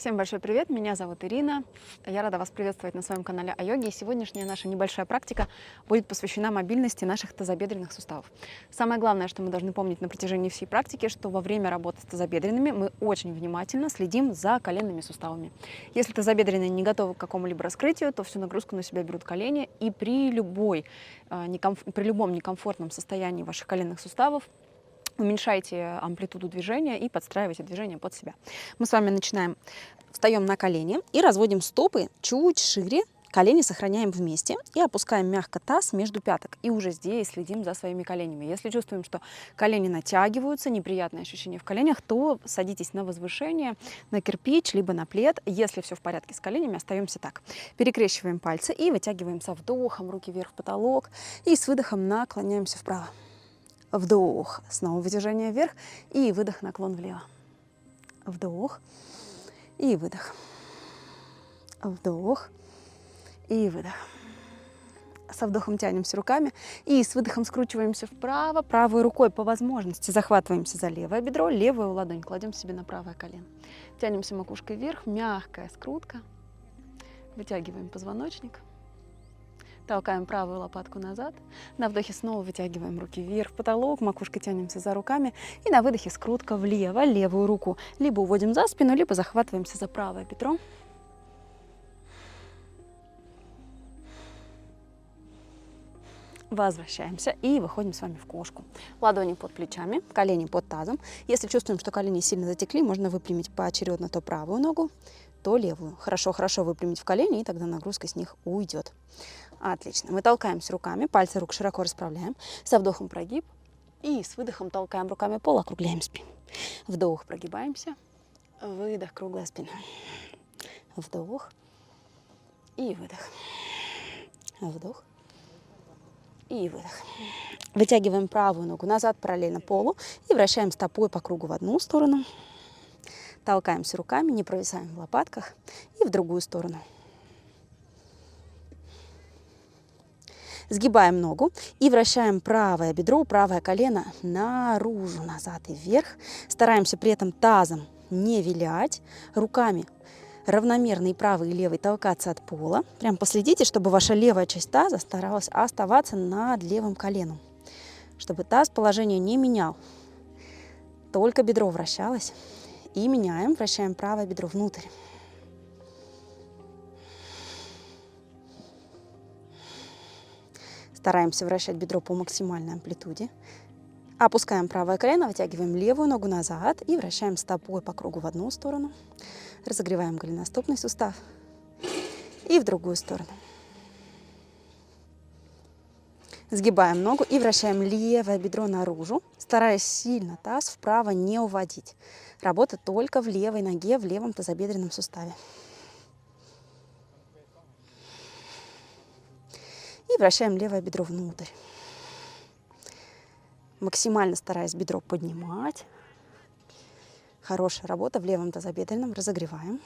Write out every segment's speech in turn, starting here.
Всем большой привет, меня зовут Ирина. Я рада вас приветствовать на своем канале о йоге. И сегодняшняя наша небольшая практика будет посвящена мобильности наших тазобедренных суставов. Самое главное, что мы должны помнить на протяжении всей практики, что во время работы с тазобедренными мы очень внимательно следим за коленными суставами. Если тазобедренные не готовы к какому-либо раскрытию, то всю нагрузку на себя берут колени, и при любом некомфортном состоянии ваших коленных суставов уменьшайте амплитуду движения и подстраивайте движение под себя. Мы с вами начинаем. Встаем на колени и разводим стопы чуть шире. Колени сохраняем вместе и опускаем мягко таз между пяток. И уже здесь следим за своими коленями. Если чувствуем, что колени натягиваются, неприятные ощущения в коленях, то садитесь на возвышение, на кирпич, либо на плед. Если все в порядке с коленями, остаемся так. Перекрещиваем пальцы и вытягиваем со вдохом руки вверх в потолок. И с выдохом наклоняемся вправо. Вдох, снова вытяжение вверх и выдох, наклон влево. Вдох и выдох. Вдох и выдох. Со вдохом тянемся руками и с выдохом скручиваемся вправо. Правой рукой по возможности захватываемся за левое бедро, левую ладонь кладем себе на правое колено. Тянемся макушкой вверх, мягкая скрутка. Вытягиваем позвоночник. Толкаем правую лопатку назад. На вдохе снова вытягиваем руки вверх в потолок, макушкой тянемся за руками. И на выдохе скрутка влево, левую руку либо уводим за спину, либо захватываемся за правое бедро. Возвращаемся и выходим с вами в кошку. Ладони под плечами, колени под тазом. Если чувствуем, что колени сильно затекли, можно выпрямить поочередно то правую ногу, то левую. Хорошо выпрямить в колени, и тогда нагрузка с них уйдет. Отлично. Мы толкаемся руками, пальцы рук широко расправляем. Со вдохом прогиб. И с выдохом толкаем руками пол, округляем спину. Вдох, прогибаемся. Выдох, круглая спина. Вдох и выдох. Вдох и выдох. Вытягиваем правую ногу назад параллельно полу и вращаем стопой по кругу в одну сторону. Толкаемся руками, не провисаем в лопатках, и в другую сторону. Сгибаем ногу и вращаем правое бедро, правое колено наружу, назад и вверх. Стараемся при этом тазом не вилять, руками равномерно и правый, и левый толкаться от пола. Прям последите, чтобы ваша левая часть таза старалась оставаться над левым коленом, чтобы таз положение не менял. Только бедро вращалось. И меняем, вращаем правое бедро внутрь. Стараемся вращать бедро по максимальной амплитуде. Опускаем правое колено, вытягиваем левую ногу назад и вращаем стопой по кругу в одну сторону. Разогреваем голеностопный сустав и в другую сторону. Сгибаем ногу и вращаем левое бедро наружу, стараясь сильно таз вправо не уводить. Работа только в левой ноге, в левом тазобедренном суставе. И вращаем левое бедро внутрь. Максимально стараясь бедро поднимать. Хорошая работа в левом тазобедренном. Разогреваем.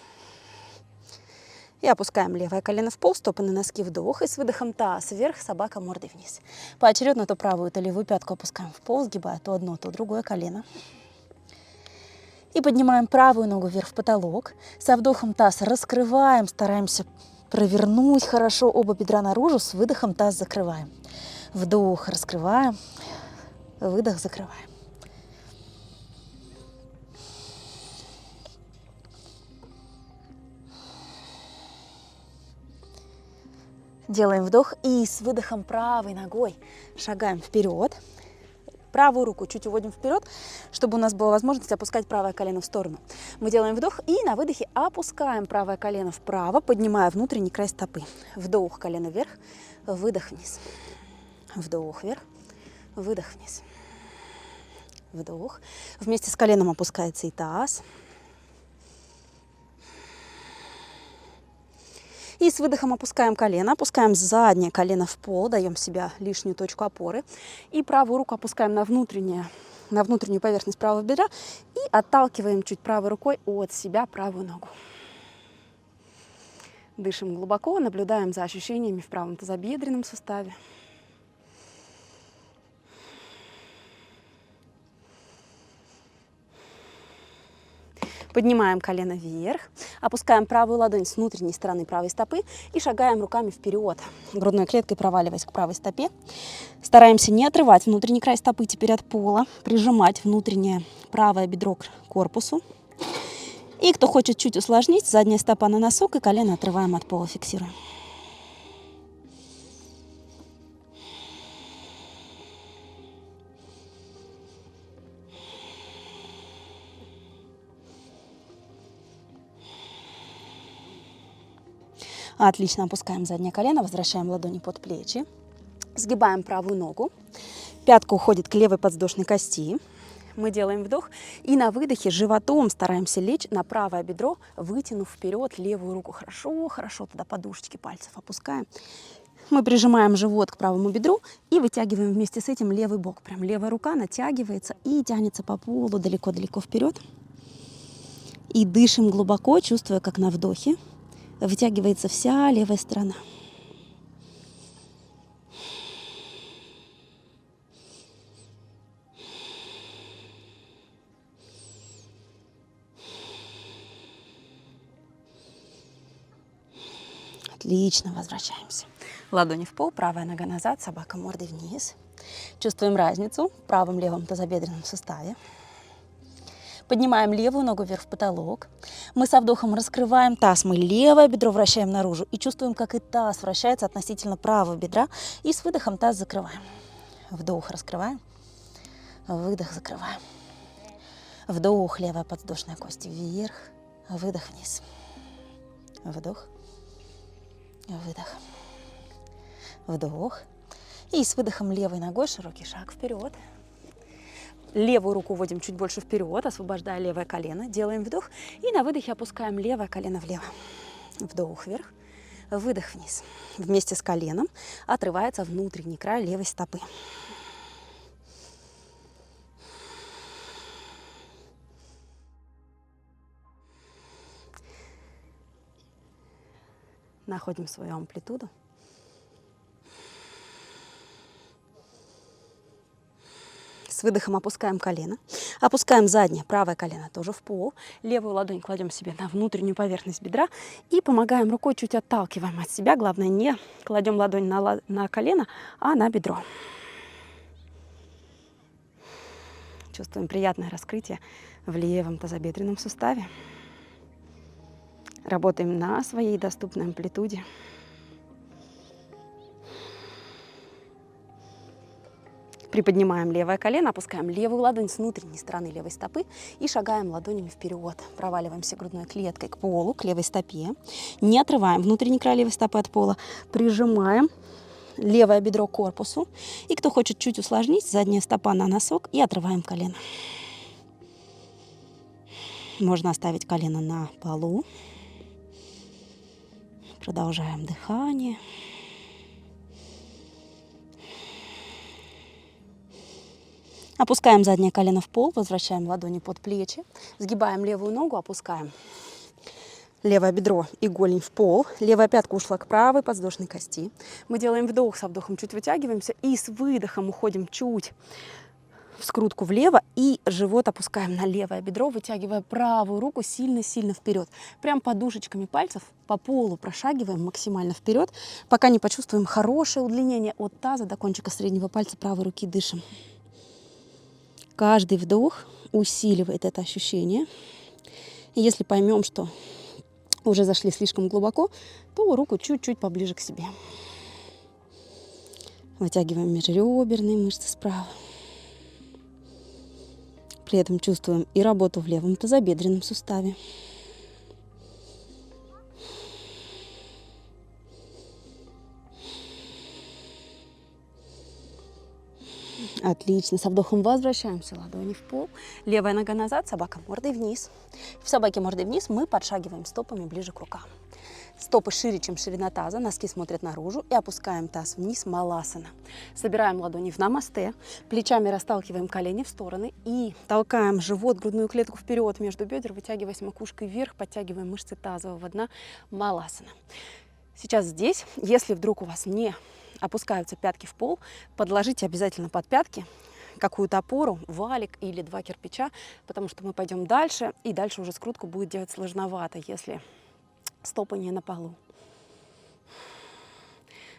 И опускаем левое колено в пол, стопы на носки, вдох. И с выдохом таз вверх, собака мордой вниз. Поочередно то правую, то левую пятку опускаем в пол, сгибая то одно, то другое колено. И поднимаем правую ногу вверх в потолок. Со вдохом таз раскрываем, стараемся провернуть хорошо оба бедра наружу. С выдохом таз закрываем. Вдох, раскрываем. Выдох, закрываем. Делаем вдох и с выдохом правой ногой шагаем вперед. Правую руку чуть уводим вперед, чтобы у нас была возможность опускать правое колено в сторону. Мы делаем вдох и на выдохе опускаем правое колено вправо, поднимая внутренний край стопы. Вдох, колено вверх, выдох вниз. Вдох вверх, выдох вниз. Вдох. Вместе с коленом опускается и таз. И с выдохом опускаем колено, опускаем заднее колено в пол, даем себе лишнюю точку опоры. И правую руку опускаем на внутреннюю поверхность правого бедра и отталкиваем чуть правой рукой от себя правую ногу. Дышим глубоко, наблюдаем за ощущениями в правом тазобедренном суставе. Поднимаем колено вверх, опускаем правую ладонь с внутренней стороны правой стопы и шагаем руками вперед, грудной клеткой проваливаясь к правой стопе. Стараемся не отрывать внутренний край стопы теперь от пола, прижимать внутреннее правое бедро к корпусу. И кто хочет чуть усложнить, задняя стопа на носок и колено отрываем от пола, фиксируем. Отлично, опускаем заднее колено, возвращаем ладони под плечи, сгибаем правую ногу, пятка уходит к левой подвздошной кости. Мы делаем вдох и на выдохе животом стараемся лечь на правое бедро, вытянув вперед левую руку. Хорошо, хорошо, туда подушечки пальцев опускаем. Мы прижимаем живот к правому бедру и вытягиваем вместе с этим левый бок. Прям левая рука натягивается и тянется по полу далеко-далеко вперед. И дышим глубоко, чувствуя, как на вдохе вытягивается вся левая сторона. Отлично, возвращаемся. Ладони в пол, правая нога назад, собака мордой вниз. Чувствуем разницу в правом-левом тазобедренном суставе. Поднимаем левую ногу вверх в потолок. Мы со вдохом раскрываем таз, мы левое бедро вращаем наружу и чувствуем, как и таз вращается относительно правого бедра. И с выдохом таз закрываем. Вдох, раскрываем. Выдох, закрываем. Вдох, левая подвздошная кость вверх. Выдох вниз. Вдох. Выдох. Вдох. И с выдохом левой ногой широкий шаг вперед. Левую руку вводим чуть больше вперед, освобождая левое колено. Делаем вдох. И на выдохе опускаем левое колено влево. Вдох вверх. Выдох вниз. Вместе с коленом отрывается внутренний край левой стопы. Находим свою амплитуду. С выдохом опускаем колено. Опускаем заднее, правое колено тоже в пол. Левую ладонь кладем себе на внутреннюю поверхность бедра и помогаем рукой, чуть отталкиваем от себя. Главное, не кладем ладонь на колено, а на бедро. Чувствуем приятное раскрытие в левом тазобедренном суставе. Работаем на своей доступной амплитуде. Приподнимаем левое колено, опускаем левую ладонь с внутренней стороны левой стопы и шагаем ладонями вперед. Проваливаемся грудной клеткой к полу, к левой стопе. Не отрываем внутренний край левой стопы от пола. Прижимаем левое бедро к корпусу. И кто хочет чуть усложнить, задняя стопа на носок и отрываем колено. Можно оставить колено на полу. Продолжаем дыхание. Опускаем заднее колено в пол, возвращаем ладони под плечи, сгибаем левую ногу, опускаем левое бедро и голень в пол, левая пятка ушла к правой подвздошной кости. Мы делаем вдох, со вдохом чуть вытягиваемся и с выдохом уходим чуть в скрутку влево и живот опускаем на левое бедро, вытягивая правую руку сильно-сильно вперед. Прям подушечками пальцев по полу прошагиваем максимально вперед, пока не почувствуем хорошее удлинение от таза до кончика среднего пальца правой руки. Дышим. Каждый вдох усиливает это ощущение. И если поймем, что уже зашли слишком глубоко, то руку чуть-чуть поближе к себе. Вытягиваем межреберные мышцы справа. При этом чувствуем и работу в левом тазобедренном суставе. Отлично. Со вдохом возвращаемся, ладони в пол. Левая нога назад, собака мордой вниз. В собаке мордой вниз мы подшагиваем стопами ближе к рукам. Стопы шире, чем ширина таза, носки смотрят наружу и опускаем таз вниз, маласана. Собираем ладони в намасте, плечами расталкиваем колени в стороны и толкаем живот, грудную клетку вперед между бедер, вытягиваясь макушкой вверх, подтягиваем мышцы тазового дна, маласана. Сейчас здесь, если вдруг у вас не опускаются пятки в пол, подложите обязательно под пятки какую-то опору, валик или 2 кирпича, потому что мы пойдем дальше, и дальше уже скрутку будет делать сложновато, если стопы не на полу.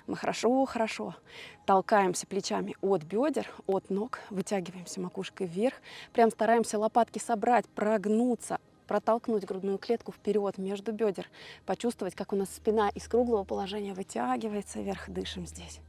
Мы хорошо толкаемся плечами от бедер, от ног, вытягиваемся макушкой вверх, прям стараемся лопатки собрать, прогнуться, протолкнуть грудную клетку вперед между бедер, почувствовать, как у нас спина из круглого положения вытягивается вверх. Дышим здесь.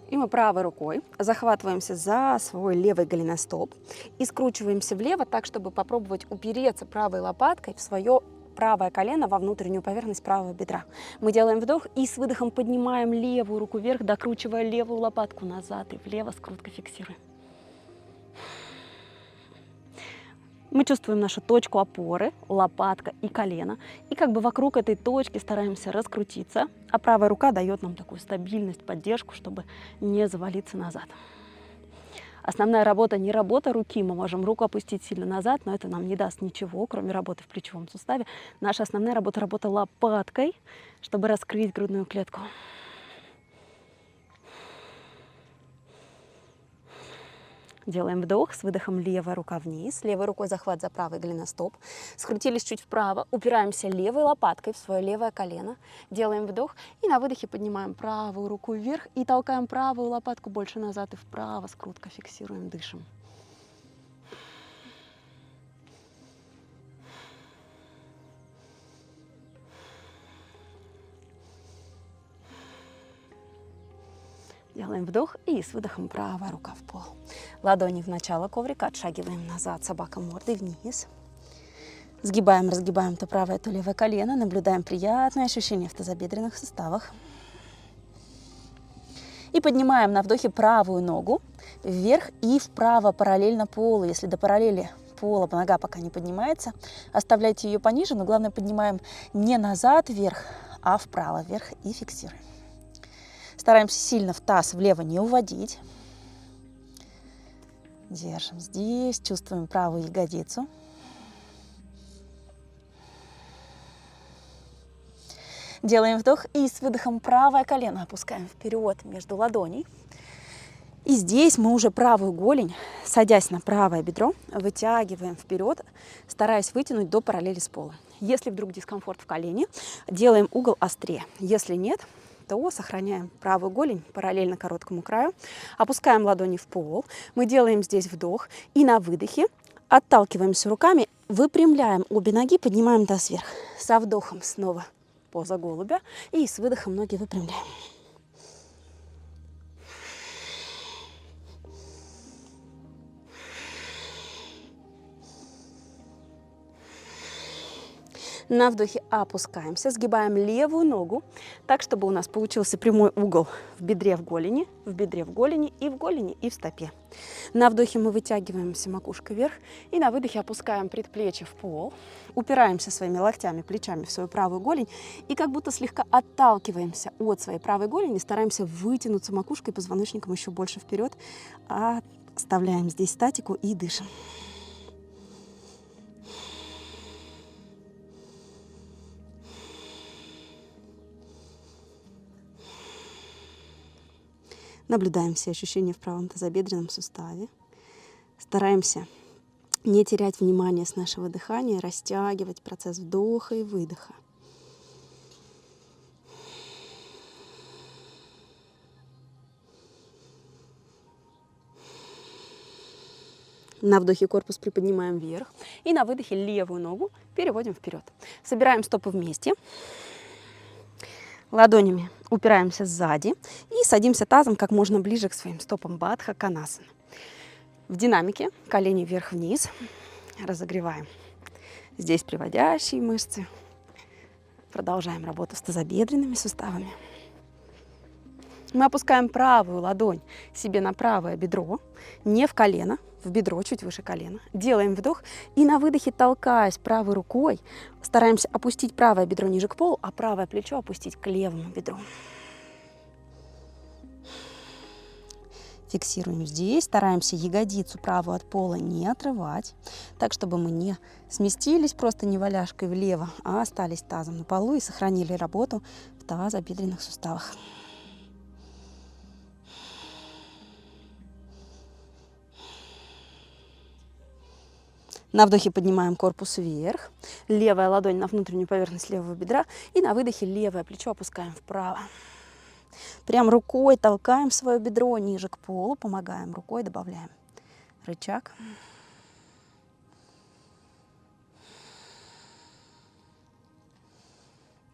И мы правой рукой захватываемся за свой левый голеностоп и скручиваемся влево так, чтобы попробовать упереться правой лопаткой в свое правое колено во внутреннюю поверхность правого бедра. Мы делаем вдох и с выдохом поднимаем левую руку вверх, докручивая левую лопатку назад и влево, скрутка фиксируем. Мы чувствуем нашу точку опоры, лопатка и колено. И как бы вокруг этой точки стараемся раскрутиться, а правая рука дает нам такую стабильность, поддержку, чтобы не завалиться назад. Основная работа не работа руки, мы можем руку опустить сильно назад, но это нам не даст ничего, кроме работы в плечевом суставе. Наша основная работа — работа лопаткой, чтобы раскрыть грудную клетку. Делаем вдох, с выдохом левая рука вниз, левой рукой захват за правый голеностоп, скрутились чуть вправо, упираемся левой лопаткой в свое левое колено, делаем вдох и на выдохе поднимаем правую руку вверх и толкаем правую лопатку больше назад и вправо, скрутка фиксируем, дышим. Делаем вдох и с выдохом правая рука в пол. Ладони в начало коврика, отшагиваем назад, собака мордой вниз. Сгибаем, разгибаем то правое, то левое колено, наблюдаем приятное ощущение в тазобедренных суставах. И поднимаем на вдохе правую ногу вверх и вправо параллельно полу. Если до параллели пола нога пока не поднимается, оставляйте ее пониже, но главное поднимаем не назад вверх, а вправо вверх и фиксируем. Стараемся сильно в таз влево не уводить. Держим здесь, чувствуем правую ягодицу. Делаем вдох и с выдохом правое колено опускаем вперед между ладоней. И здесь мы уже правую голень, садясь на правое бедро, вытягиваем вперед, стараясь вытянуть до параллели с полом. Если вдруг дискомфорт в колене, делаем угол острее. Если нет, то сохраняем правую голень параллельно короткому краю, опускаем ладони в пол, мы делаем здесь вдох и на выдохе отталкиваемся руками, выпрямляем обе ноги, поднимаем таз вверх. Со вдохом снова поза голубя и с выдохом ноги выпрямляем. На вдохе опускаемся, сгибаем левую ногу так, чтобы у нас получился прямой угол в бедре, в голени и в голени и в стопе. На вдохе мы вытягиваемся макушкой вверх и на выдохе опускаем предплечье в пол, упираемся своими локтями, плечами в свою правую голень и как будто слегка отталкиваемся от своей правой голени, стараемся вытянуться макушкой, позвоночником еще больше вперед, оставляем здесь статику и дышим. Наблюдаем все ощущения в правом тазобедренном суставе. Стараемся не терять внимание с нашего дыхания, растягивать процесс вдоха и выдоха. На вдохе корпус приподнимаем вверх и на выдохе левую ногу переводим вперед. Собираем стопы вместе. Ладонями упираемся сзади и садимся тазом как можно ближе к своим стопам, Бадха Конасана. В динамике колени вверх-вниз, разогреваем здесь приводящие мышцы. Продолжаем работу с тазобедренными суставами. Мы опускаем правую ладонь себе на правое бедро, не в колено, в бедро, чуть выше колена. Делаем вдох и на выдохе, толкаясь правой рукой, стараемся опустить правое бедро ниже к полу, а правое плечо опустить к левому бедру. Фиксируем здесь, стараемся ягодицу правую от пола не отрывать. так, чтобы мы не сместились просто неваляшкой влево, а остались тазом на полу и сохранили работу в тазобедренных суставах. На вдохе поднимаем корпус вверх, левая ладонь на внутреннюю поверхность левого бедра, и на выдохе левое плечо опускаем вправо. Прям рукой толкаем свое бедро ниже к полу, помогаем рукой, добавляем рычаг.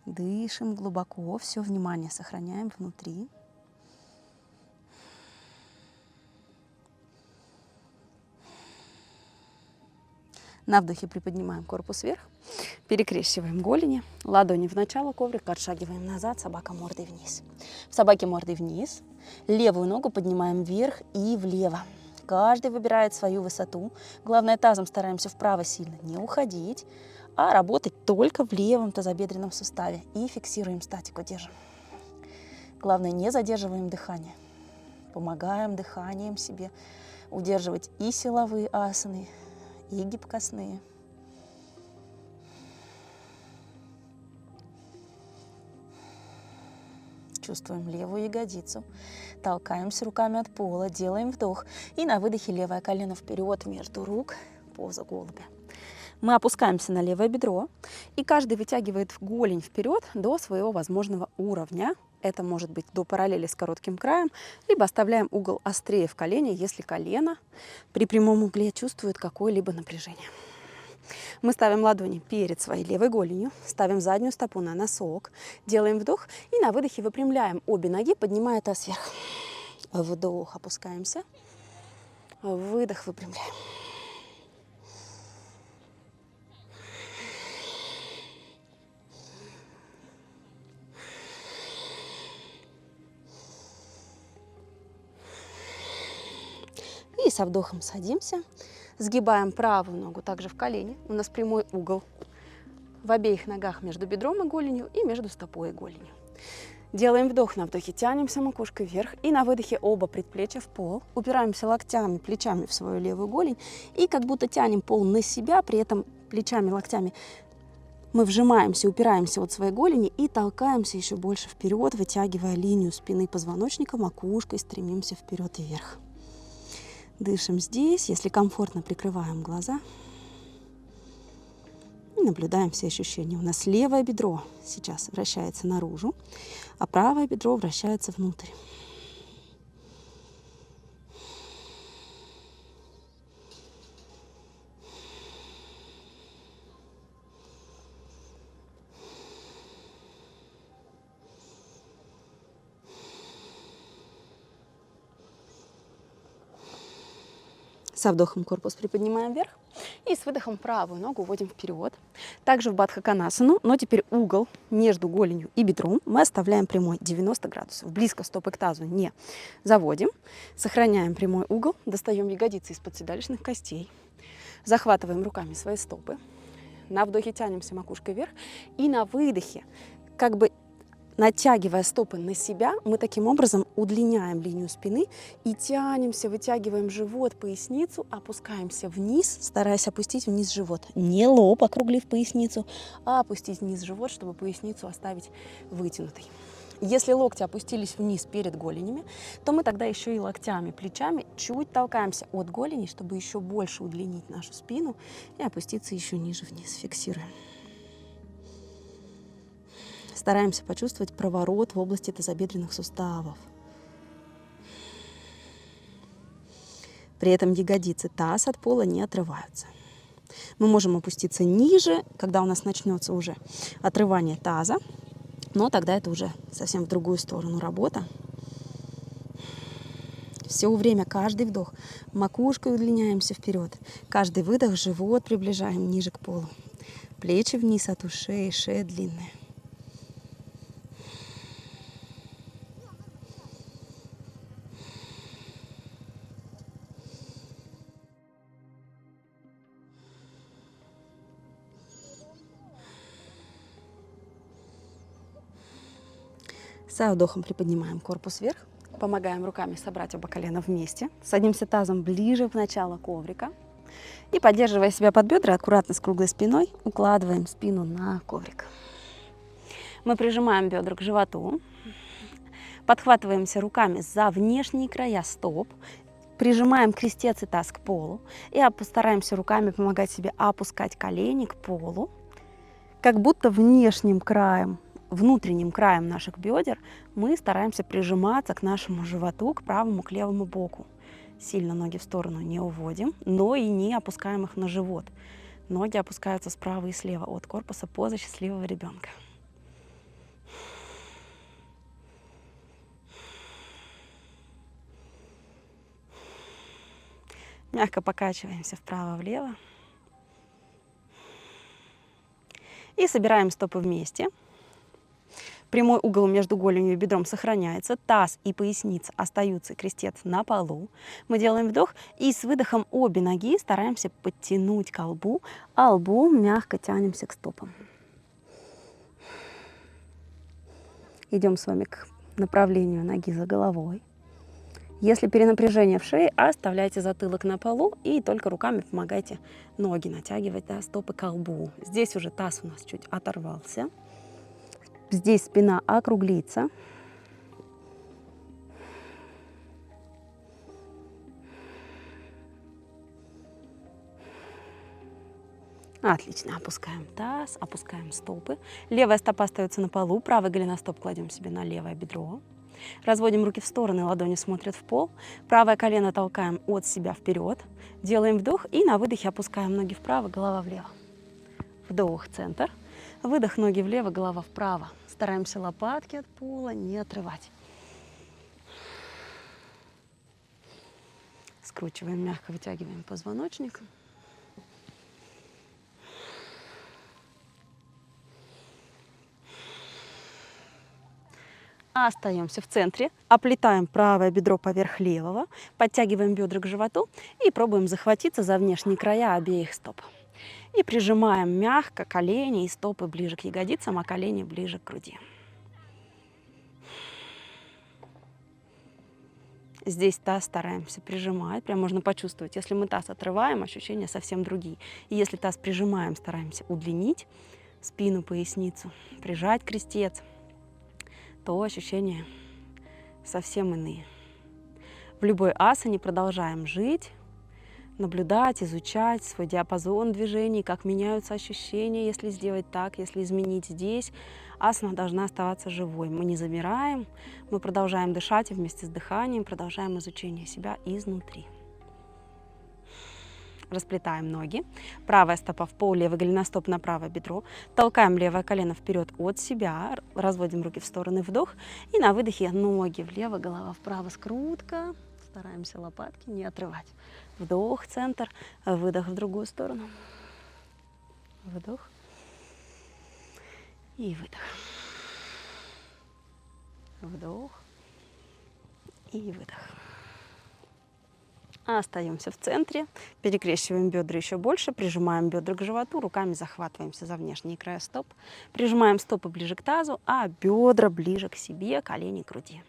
Дышим глубоко, все внимание сохраняем внутри. На вдохе приподнимаем корпус вверх, перекрещиваем голени, ладони в начало коврика, отшагиваем назад, собака мордой вниз. В собаке мордой вниз, левую ногу поднимаем вверх и влево. Каждый выбирает свою высоту. Главное, тазом стараемся вправо сильно не уходить, а работать только в левом тазобедренном суставе. И фиксируем статику, держим. Главное, не задерживаем дыхание. Помогаем дыханием себе удерживать и силовые асаны, и гибкостные. Чувствуем левую ягодицу. Толкаемся руками от пола, делаем вдох. И на выдохе левое колено вперед между рук, поза голубя. Мы опускаемся на левое бедро, и каждый вытягивает голень вперед до своего возможного уровня. Это может быть до параллели с коротким краем, либо оставляем угол острее в колене, если колено при прямом угле чувствует какое-либо напряжение. Мы ставим ладони перед своей левой голенью, ставим заднюю стопу на носок, делаем вдох и на выдохе выпрямляем обе ноги, поднимая таз вверх. Вдох, опускаемся, выдох, выпрямляем. И со вдохом садимся, сгибаем правую ногу также в колени. У нас прямой угол в обеих ногах между бедром и голенью и между стопой и голенью. Делаем вдох, на вдохе тянемся макушкой вверх и на выдохе оба предплечья в пол. Упираемся локтями, плечами в свою левую голень и как будто тянем пол на себя, при этом плечами, локтями мы вжимаемся, упираемся от своей голени и толкаемся еще больше вперед, вытягивая линию спины позвоночника, макушкой стремимся вперед и вверх. Дышим здесь, если комфортно, прикрываем глаза и наблюдаем все ощущения. У нас левое бедро сейчас вращается наружу, а правое бедро вращается внутрь. Со вдохом корпус приподнимаем вверх и с выдохом правую ногу уводим вперед. Также в Бадхаканасану, но теперь угол между голенью и бедром мы оставляем прямой 90 градусов. Близко стопы к тазу не заводим. Сохраняем прямой угол, достаем ягодицы из-под седалищных костей. Захватываем руками свои стопы. На вдохе тянемся макушкой вверх и на выдохе, как бы натягивая стопы на себя, мы таким образом удлиняем линию спины и тянемся, вытягиваем живот, поясницу, опускаемся вниз, стараясь опустить вниз живот. Не лоб, округлив поясницу, а опустить вниз живот, чтобы поясницу оставить вытянутой. Если локти опустились вниз перед голенями, то мы тогда еще и локтями, плечами чуть толкаемся от голени, чтобы еще больше удлинить нашу спину и опуститься еще ниже вниз. Фиксируем. Стараемся почувствовать проворот в области тазобедренных суставов. При этом ягодицы, таз от пола не отрываются. Мы можем опуститься ниже, когда у нас начнется уже отрывание таза, но тогда это уже совсем в другую сторону работа. Все время, каждый вдох, макушкой удлиняемся вперед. Каждый выдох, живот приближаем ниже к полу. Плечи вниз от ушей, шея длинная. Со вдохом приподнимаем корпус вверх, помогаем руками собрать оба колена вместе, садимся тазом ближе в начало коврика, И, поддерживая себя под бедра, аккуратно с круглой спиной укладываем спину на коврик. Мы прижимаем бедра к животу, подхватываемся руками за внешние края стоп, прижимаем крестец и таз к полу и постараемся руками помогать себе опускать колени к полу, как будто внешним краем, внутренним краем наших бедер мы стараемся прижиматься к нашему животу, к правому, к левому боку. Сильно ноги в сторону не уводим, но и не опускаем их на живот. Ноги опускаются справа и слева от корпуса, поза счастливого ребенка. Мягко покачиваемся вправо-влево. И собираем стопы вместе. Прямой угол между голенью и бедром сохраняется. Таз и поясница остаются, крестец на полу. Мы делаем вдох и с выдохом обе ноги стараемся подтянуть к лбу, а лбом мягко тянемся к стопам. Идем с вами к направлению ноги за головой. Если перенапряжение в шее, оставляйте затылок на полу и только руками помогайте ноги натягивать, да, стопы к лбу. Здесь уже таз у нас чуть оторвался. Здесь спина округлится. Отлично. Опускаем таз, опускаем стопы. Левая стопа остается на полу, правый голеностоп кладем себе на левое бедро. Разводим руки в стороны, ладони смотрят в пол. Правое колено толкаем от себя вперед. Делаем вдох и на выдохе опускаем ноги вправо, голова влево. Вдох, центр. Выдох, ноги влево, голова вправо. Стараемся лопатки от пола не отрывать. Скручиваем, мягко вытягиваем позвоночник. Остаемся в центре, оплетаем правое бедро поверх левого, подтягиваем бедра к животу и пробуем захватиться за внешние края обеих стоп. И прижимаем мягко колени и стопы ближе к ягодицам, а колени ближе к груди. Здесь таз стараемся прижимать, прям можно почувствовать. Если мы таз отрываем, ощущения совсем другие. И если таз прижимаем, стараемся удлинить спину, поясницу, прижать крестец, то ощущения совсем иные. В любой асане продолжаем жить, наблюдать, изучать свой диапазон движений, как меняются ощущения, если сделать так, если изменить здесь. Асана должна оставаться живой. Мы не замираем, мы продолжаем дышать, и вместе с дыханием продолжаем изучение себя изнутри. Расплетаем ноги. Правая стопа в пол, левый голеностоп на правое бедро. Толкаем левое колено вперед от себя. Разводим руки в стороны, вдох. И на выдохе ноги влево, голова вправо, скрутка. Стараемся лопатки не отрывать. Вдох, центр. Выдох в другую сторону. Вдох. И выдох. Вдох. И выдох. Остаемся в центре, перекрещиваем бедра еще больше, прижимаем бедра к животу, руками захватываемся за внешние края стоп, прижимаем стопы ближе к тазу, а бедра ближе к себе, колени к груди.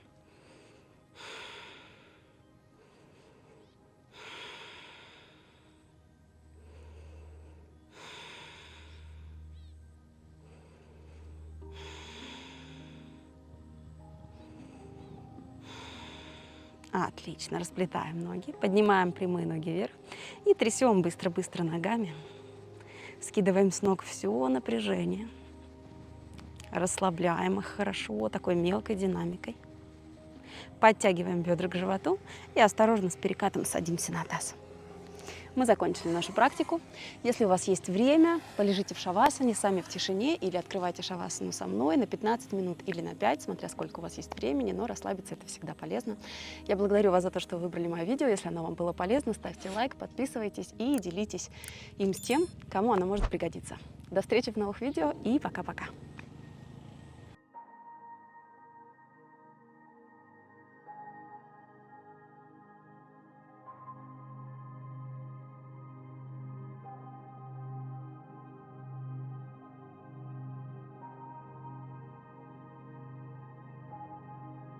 Отлично, расплетаем ноги, поднимаем прямые ноги вверх и трясем быстро-быстро ногами. Скидываем с ног все напряжение, расслабляем их хорошо, такой мелкой динамикой. Подтягиваем бедра к животу и осторожно с перекатом садимся на таз. Мы закончили нашу практику. Если у вас есть время, полежите в шавасане сами в тишине или открывайте шавасану со мной на 15 минут или на 5, смотря сколько у вас есть времени, но расслабиться это всегда полезно. Я благодарю вас за то, что вы выбрали мое видео. Если оно вам было полезно, ставьте лайк, подписывайтесь и делитесь им с тем, кому оно может пригодиться. До встречи в новых видео и пока-пока.